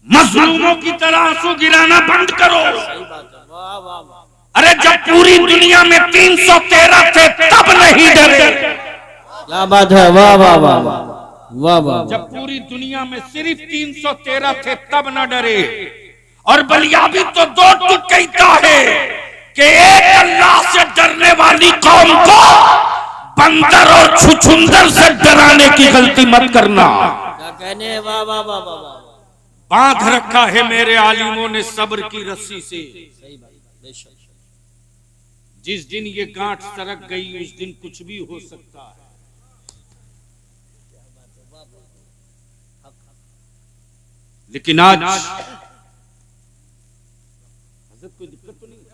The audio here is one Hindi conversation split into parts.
मजलूमों की तरह आंसू गिराना बंद करो। अरे जब पूरी दुनिया में 313 थे तब नहीं डरे। क्या बात है, वाह वाह वाह वाह वाह। जब पूरी दुनिया में सिर्फ 313 थे तब न डरे। और बलियाबी तो दो टूट कहता है कि एक अल्लाह से डरने वाली कौम को बंदर और छुछुंदर से डराने की गलती मत करना। क्या कहने, वाह वाह वाह वाह। बांध रखा है मेरे आलिमों ने सब्र की रस्सी से। सही बात, बेशक। जिस दिन ये गांठ सरक गई उस दिन कुछ भी हो सकता है। लेकिन आज हज़रत कोई दिक्कत तो नहीं है?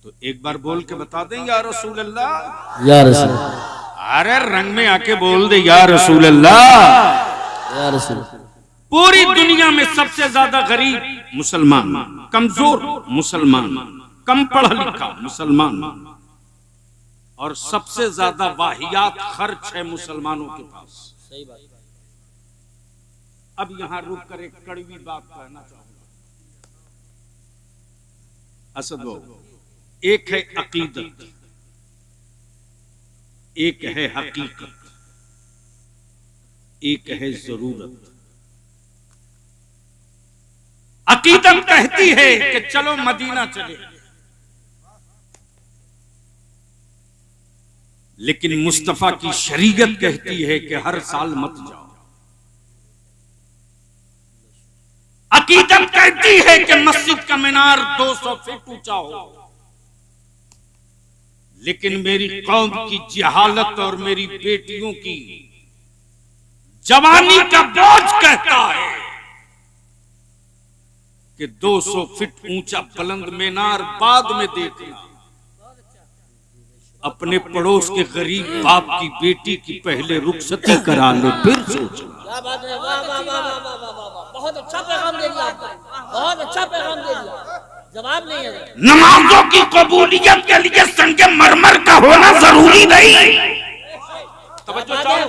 तो एक बार बोल के बता दें या रसूल अल्लाह, या रसूल। अरे रंग में आके बोल दे या रसूल अल्लाह, या रसूल। पूरी दुनिया में सबसे ज्यादा गरीब मुसलमान, कमजोर मुसलमान, कम पढ़ा लिखा मुसलमान, और सबसे ज्यादा वाहियात खर्च है मुसलमानों के पास। सही बात। अब यहां रुक कर एक कड़वी बात कहना चाहूंगा। असद वो एक है अकीदत, एक है हकीकत, एक है जरूरत। अकीदत कहती है कि चलो मदीना चले, लेकिन मुस्तफा की शरीयत कहती है कि हर साल मत जाओ। अकीदत कहती है कि मस्जिद का मीनार 200 फीट ऊंचा हो, लेकिन मेरी कौम की जहालत और मेरी बेटियों की जवानी का बोझ कहता है कि 200 फीट ऊंचा बुलंद मीनार बाद में देखना, अपने पड़ोस के गरीब बाप की बेटी की पहले रुखसती करा लो फिर सोचो। क्या बात है, वाह वाह वाह वाह वाह वाह। बहुत अच्छा पैगाम दे दिया आपने, बहुत अच्छा पैगाम दे दिया। जवाब नहीं है। नमाजों की कबूलियत के लिए संगे मरमर का होना जरूरी नहीं। तवज्जो चाहो।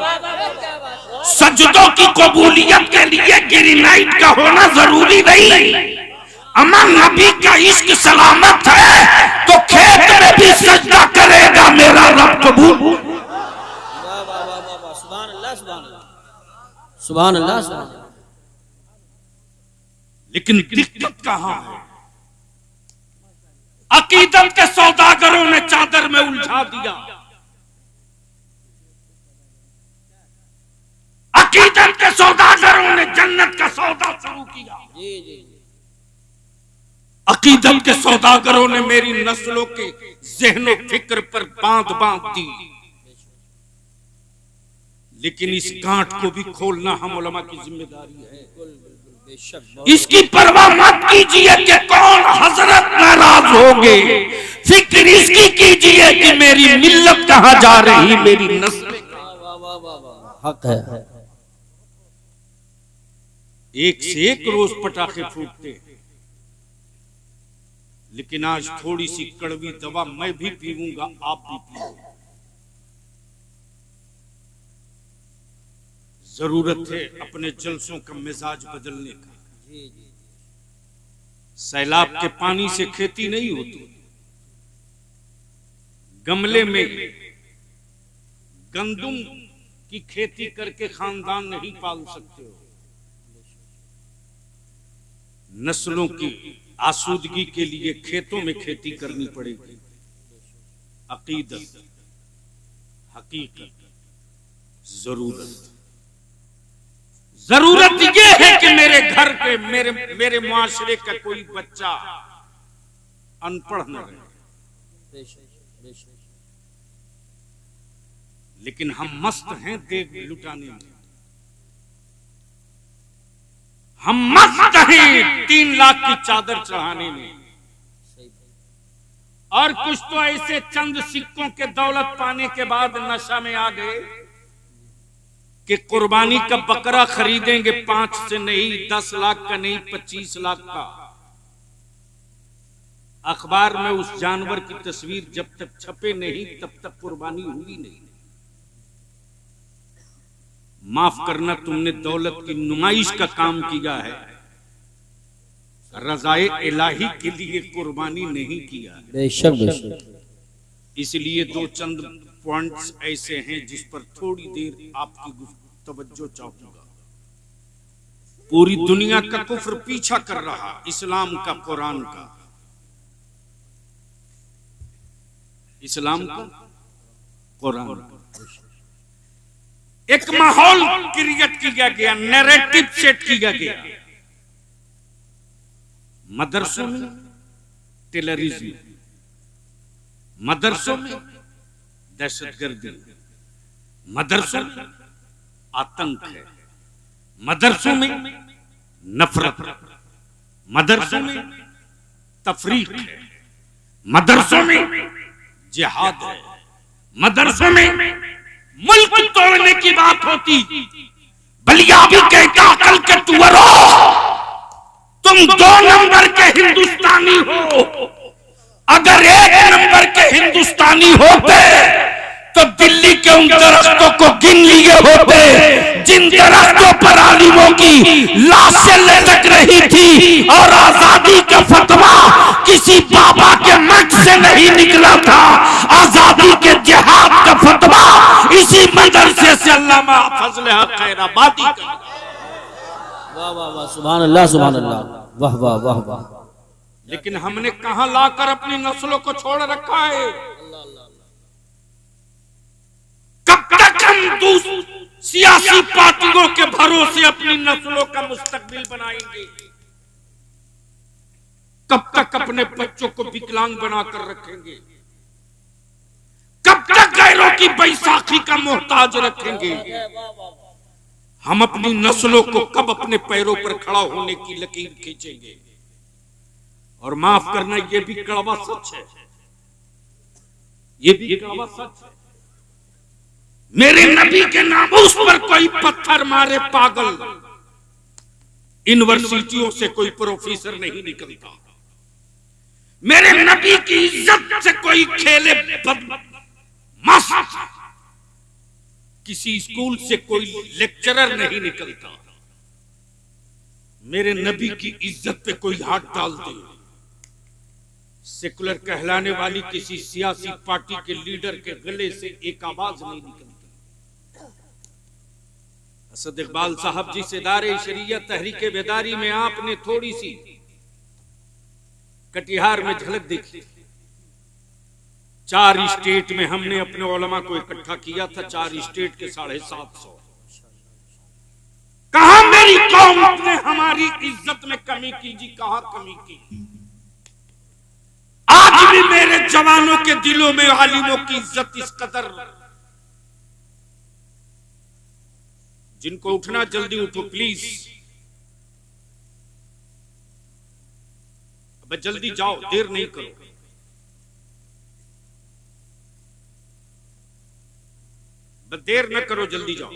सजदों की कबूलियत के लिए ग्रेनाइट का होना जरूरी नहीं। अमन नबी का इश्क सलामत है तो खेत में भी सजदा करेगा मेरा रब कबूल। वाह वाह वाह वाह, सुभान अल्लाह, सुभान अल्लाह, सुभान अल्लाह, सुभान अल्लाह। लेकिन दिक्कत कहां है? अकीदत के सौदागरों ने चादर में उलझा दिया। अकीदत के सौदागरों ने जन्नत का सौदा शुरू किया। जी जी। अकीदत के सौदागरों ने मेरी नस्लों के ज़हनो फिक्र पर बांध दी। लेकिन इस गांठ को भी खोलना हम उलमा की जिम्मेदारी है। इसकी परवाह मत कीजिए कि कौन हजरत नाराज होंगे, फिक्र इसकी कीजिए कि मेरी मिल्लत कहां जा रही, मेरी नस्ल। हक है। एक से एक रोज पटाखे फूटते हैं, लेकिन आज थोड़ी सी कड़वी दवा मैं भी पीऊंगा, आप भी पियो। जरूरत है अपने जलसों का मिजाज बदलने का। सैलाब के पानी से खेती नहीं होती। गमले में गंदुम की खेती करके खानदान नहीं पाल सकते हो। नस्लों की आसूदगी के लिए खेतों में खेती करनी पड़ेगी। अकीदत, हकीकत, जरूरत यह है कि मेरे घर के मेरे मुआशरे का कोई बच्चा अनपढ़ न रहे। लेकिन हम मस्त हैं देख लुटाने में। हम मस्त हैं 3 लाख की चादर चढ़ाने में। और कुछ तो ऐसे चंद सिक्कों के दौलत पाने के बाद नशा में आ गए कि कुर्बानी का बकरा खरीदेंगे 5 से नहीं, 10 लाख का नहीं, 25 लाख का। अखबार में उस जानवर की तस्वीर जब तक छपे नहीं तब तक कुर्बानी हुई नहीं। माफ करना, तुमने दौलत की नुमाइश का काम किया है, रज़ाए इलाही के लिए कुर्बानी नहीं किया। बेशक बेशक। इसलिए दो चंद पॉइंट्स ऐसे हैं जिस पर थोड़ी देर आपकी तवज्जो चाहूंगा। पूरी दुनिया का कुफ्र पीछा कर रहा, इस्लाम का, कुरान का, इस्लाम का, कुरान का। एक माहौल क्रिएट किया गया, नैरेटिव सेट किया गया। मदरसों में टेररिज्म, मदरसों में दहशतगर्दी, मदरसों में आतंक है, मदरसों में नफरत, मदरसों में तफरीक है, मदरसों में जिहाद है, मदरसों में मुल्क तोड़ने की बात होती। बलिया भी कहता अकल के तुअरो, तुम 2 नंबर के हिंदुस्तानी हो। अगर 1 नंबर के हिंदुस्तानी होते तो दिल्ली के उन दरख्तों को गिन लिए होते जिन दरख्तों पर आलिमों की लाशें लटक रही थी, और आजादी का फतवा किसी बाबा के मठ से नहीं निकला था। आजादी के जिहाद का फतवा इसी मदरसे से अल्लामा फजल हक खैराबादी का। वाह वाह वाह, सुभान अल्लाह सुभान अल्लाह, वाह वाह वाह वाह। लेकिन हमने कहां लाकर अपनी नस्लों को छोड़ रखा है। कब तक हम सियासी पार्टियों के भरोसे अपनी नस्लों का मुस्तकबिल बनाएंगे? कब तक अपने बच्चों को विकलांग बनाकर रखेंगे? कब तक गैरों की बैसाखी का मोहताज रखेंगे? हम अपनी नस्लों को कब अपने पैरों पर खड़ा होने की लकीर खींचेंगे? और माफ करना, ये भी कड़वा सच है, ये भी कड़वा सच है। मेरे नबी के नामूस पर कोई पत्थर मारे पागल, यूनिवर्सिटियों से कोई प्रोफेसर नहीं निकलता। मेरे नबी की इज्जत से कोई खेले मस्त, किसी स्कूल से कोई लेक्चरर नहीं निकलता। मेरे नबी की इज्जत पे कोई हाथ डाल दे, सेकुलर कहलाने वाली किसी सियासी पार्टी के लीडर के गले से एक आवाज नहीं निकलती। असद इकबाल साहब जी से दारे शरीयत तहरीके बेदारी में आपने थोड़ी सी कटिहार में झलक देखी। 4 स्टेट में हमने अपने उलमा को इकट्ठा किया था, 4 स्टेट के 750। कहां मेरी कौम ने हमारी इज्जत में कमी की जी? कहां कमी की? आज भी मेरे जवानों के दिलों में आलिमों की इज्जत इस कदर। जिनको उठना जल्दी उठो प्लीज, अब जल्दी जाओ, देर नहीं करो। देर न करो, जल्दी जाओ।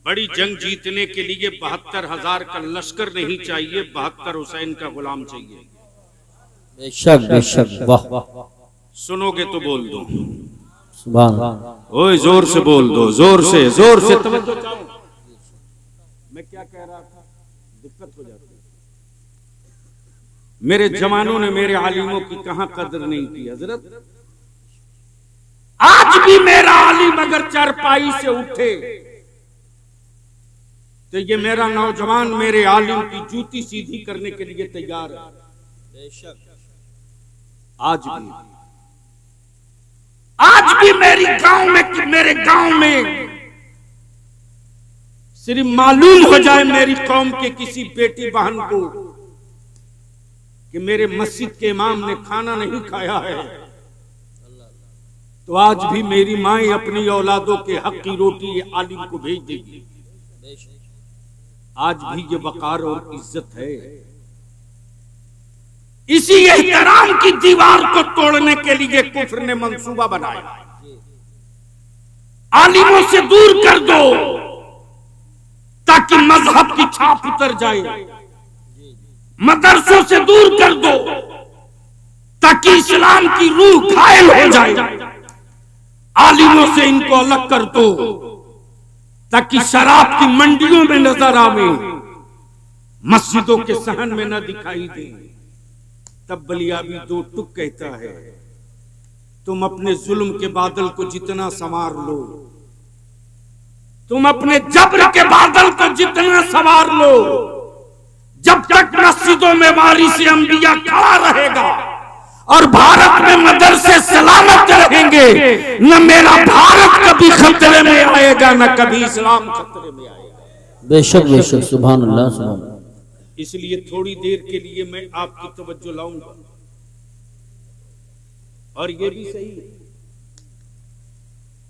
बड़ी जंग जीतने के लिए 72,000 का लश्कर नहीं चाहिए, 72 हुसैन का गुलाम चाहिए। बेशक बेशक, वाह वाह। सुनोगे तो बोल दो, सुभान अल्लाह। ओए जोर से बोल दो, जोर से तवज्जो चाहो। मैं क्या कह रहा था, दिक्कत हो जाती है। मेरे जवानों ने मेरे आलिमों की कहां कदर नहीं की हजरत। आज भी मेरा आलिम अगर चारपाई से उठे तो ये मेरा नौजवान मेरे आलिम की जूती सीधी करने के लिए तैयार है। बेशक। आज भी मेरे गांव में सिर्फ मालूम हो जाए मेरी कौम के किसी बेटी बहन को कि मेरे मस्जिद के इमाम ने खाना नहीं खाया है, तो आज भी मेरी माएं अपनी औलादों के हक की रोटी आलिम को भेज देगी। आज भी ये वकार और इज्जत है। इसी एहतराम की दीवार को तोड़ने के लिए कुफ्र ने मंसूबा बनाया। आलिमों से दूर कर दो ताकि मजहब की छाप उतर जाए। मदरसों से दूर कर दो ताकि इस्लाम की रूह घायल हो जाए। आलिमों से इनको अलग कर दो ताकि शराब की मंडियों में नजर आवे, मस्जिदों के सहन में न दिखाई दे। तब बलियाबी दो टुक कहता है, तुम अपने जुल्म के बादल को जितना संवार लो, तुम अपने जब्र के बादल को जितना संवार लो, जब तक मस्जिदों में वारिस अंबिया खड़ा रहेगा और भारत में मदरसे सलामत रहेंगे, न मेरा भारत कभी खतरे में आएगा, न कभी इस्लाम खतरे में आएगा। बेशक बेशक, सुभान अल्लाह सुभान अल्लाह। इसलिए थोड़ी देर के लिए मैं आपकी तवज्जो लाऊंगा, और ये भी सही है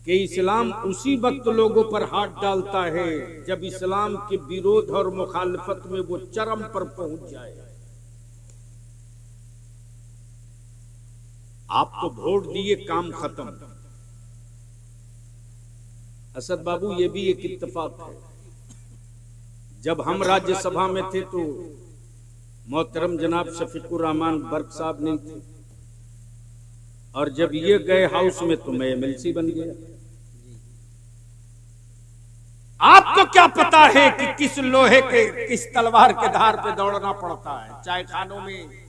कि इस्लाम उसी वक्त लोगों पर हाथ डालता है जब इस्लाम के विरोध और मुखालफत में वो चरम पर पहुंच जाए। आप तो वोट दिए, काम खत्म। असद बाबू, ये भी एक इत्तेफाक है, जब हम राज्यसभा में थे तो मोहतरम जनाब शफीकुर रहमान बर्क साहब नहीं थे, और जब ये गए हाउस में तो मैं एमएलसी बन गया। आपको क्या पता है कि किस लोहे के, किस तलवार के धार पे दौड़ना पड़ता है। चाय खानों में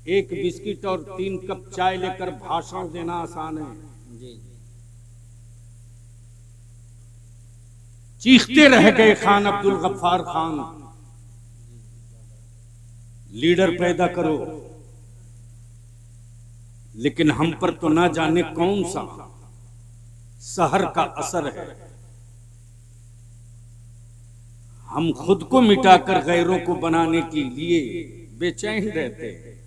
एक बिस्किट और 3 कप चाय लेकर भाषण देना आसान है। चीखते रह गए खान अब्दुल गफ्फार खान, लीडर पैदा करो, लेकिन हम पर तो ना जाने कौन सा सहर का असर है। हम खुद को मिटाकर गैरों को बनाने के लिए बेचैन रहते हैं।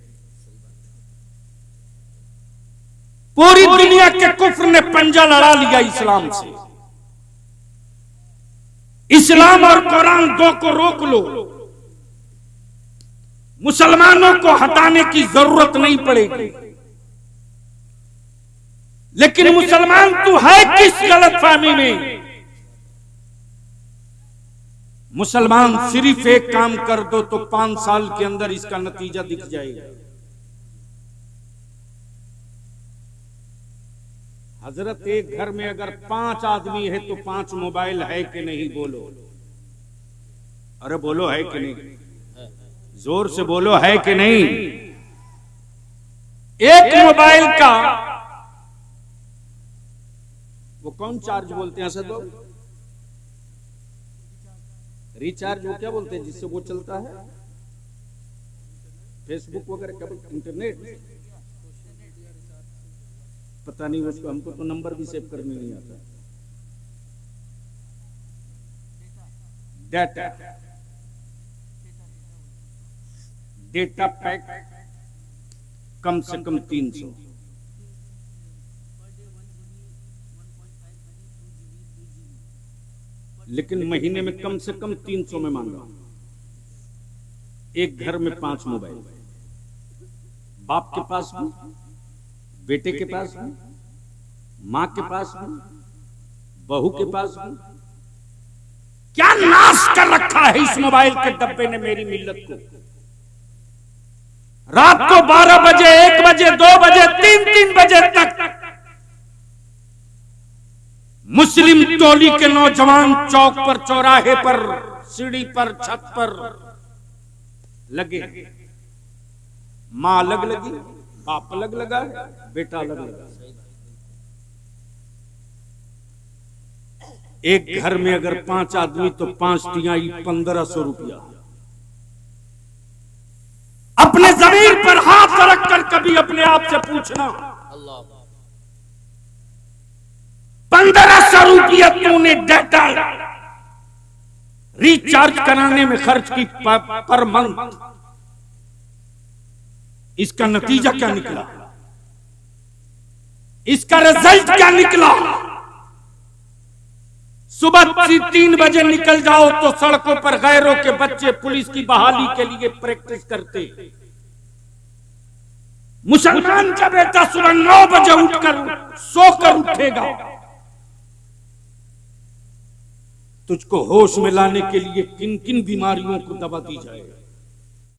पूरी दुनिया के कुफ्र ने पंजा लड़ा लिया इस्लाम से। इस्लाम और कुरान दो को रोक लो, मुसलमानों को हटाने की जरूरत नहीं पड़ेगी। लेकिन मुसलमान तो है किस गलतफहमी में? मुसलमान सिर्फ एक काम कर दो तो 5 साल के अंदर इसका नतीजा दिख जाएगा। हजरत, एक घर में अगर 5 आदमी है तो 5 मोबाइल है कि नहीं? बोलो, अरे बोलो, है कि नहीं? जोर से बोलो, है कि नहीं? एक मोबाइल का वो कौन चार्ज बोलते हैं असद? रिचार्ज, वो क्या बोलते हैं जिससे वो चलता है? फेसबुक वगैरह का, इंटरनेट, पता नहीं उसको, हमको तो नंबर भी सेव करने नहीं आता। डेटा पैक कम से कम 300, लेकिन महीने में कम से कम 300 में मांगा। एक घर में 5 मोबाइल, बाप के पास भी, बेटे के पास भी, मां के पास भी, बहू के पास भी। क्या नाश कर रखा है इस मोबाइल के डब्बे ने मेरी मिल्लत को। रात को 12 बजे, 1 बजे, 2 बजे, 3 बजे तक मुस्लिम टोली के नौजवान चौक पर, चौराहे पर, सीढ़ी पर, छत पर लगे। मां अलग लगी, बाप अलग लगा, बेटा अलग लगा। एक घर में अगर 5 आदमी तो 5 तिहाई 1500 रुपया। अपने जमीन पर हाथ रखकर कभी अपने आप से पूछना, 1500 रुपया तूने डाटा रिचार्ज कराने में खर्च की पर मंथ, इसका नतीजा क्या निकला? इसका रिजल्ट क्या निकला? सुबह 3 बजे निकल जाओ तो सड़कों पर गैरों के बच्चे पुलिस की बहाली के लिए प्रैक्टिस करते। मुसलमान का बेटा सुबह 9 बजे उठकर सोकर उठेगा, तुझको होश में लाने के लिए किन किन बीमारियों को दवा दी जाए।